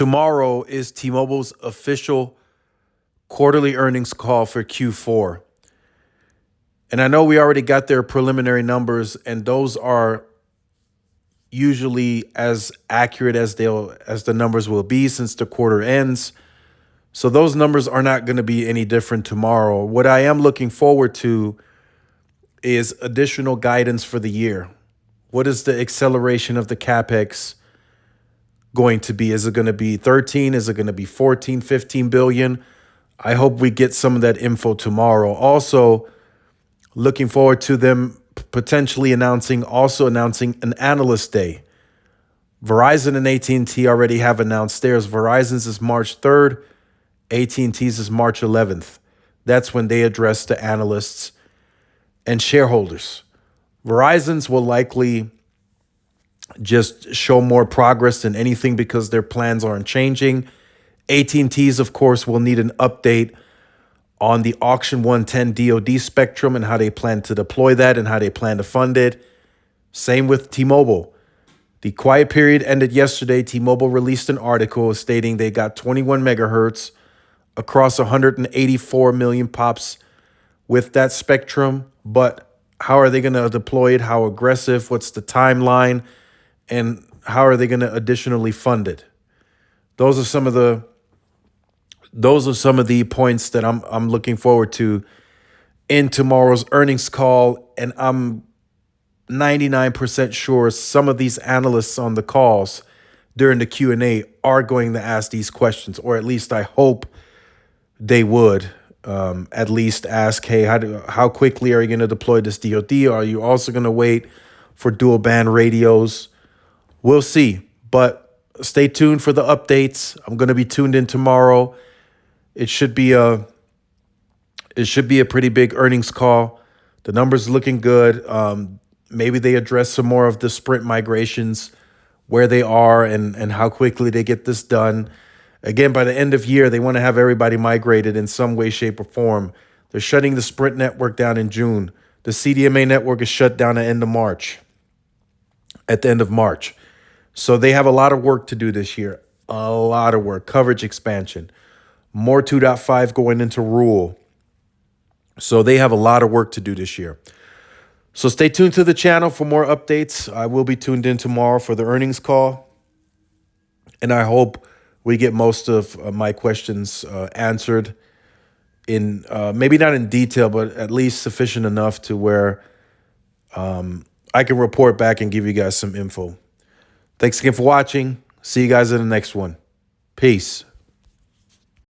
Tomorrow is T-Mobile's official quarterly earnings call for Q4. And I know we already got their preliminary numbers, and those are usually as accurate as the numbers will be since the quarter ends. So those numbers are not going to be any different tomorrow. What I am looking forward to is additional guidance for the year. What is the acceleration of the CapEx going to be? Is it going to be 13? Is it going to be 14, 15 billion? I hope we get some of that info tomorrow. Also, looking forward to them potentially announcing an analyst day. Verizon and AT&T already have announced theirs. Verizon's is March 3rd. AT&T's is March 11th. That's when they address the analysts and shareholders. Verizon's will likely just show more progress than anything because their plans aren't changing. AT&T's, of course, will need an update on the Auction 110 DoD spectrum and how they plan to deploy that and how they plan to fund it. Same with T-Mobile. The quiet period ended yesterday. T-Mobile released an article stating they got 21 megahertz across 184 million pops with that spectrum. But how are they going to deploy it? How aggressive? What's the timeline? And how are they going to additionally fund it? Those are some of the points that I'm looking forward to in tomorrow's earnings call. And I'm 99% sure some of these analysts on the calls during the Q&A are going to ask these questions, or at least I hope they would at least ask, hey, how quickly are you going to deploy this DoD? Are you also going to wait for dual band radios? We'll see, but stay tuned for the updates. I'm going to be tuned in tomorrow. It should be a pretty big earnings call. The numbers looking good. Maybe they address some more of the Sprint migrations, where they are and how quickly they get this done. Again, by the end of year, they want to have everybody migrated in some way, shape, or form. They're shutting the Sprint network down in June. The CDMA network is shut down at the end of March. So they have a lot of work to do this year. A lot of work. Coverage expansion. More 2.5 going into rural. So they have a lot of work to do this year. So stay tuned to the channel for more updates. I will be tuned in tomorrow for the earnings call. And I hope we get most of my questions answered in maybe not in detail, but at least sufficient enough to where I can report back and give you guys some info. Thanks again for watching. See you guys in the next one. Peace.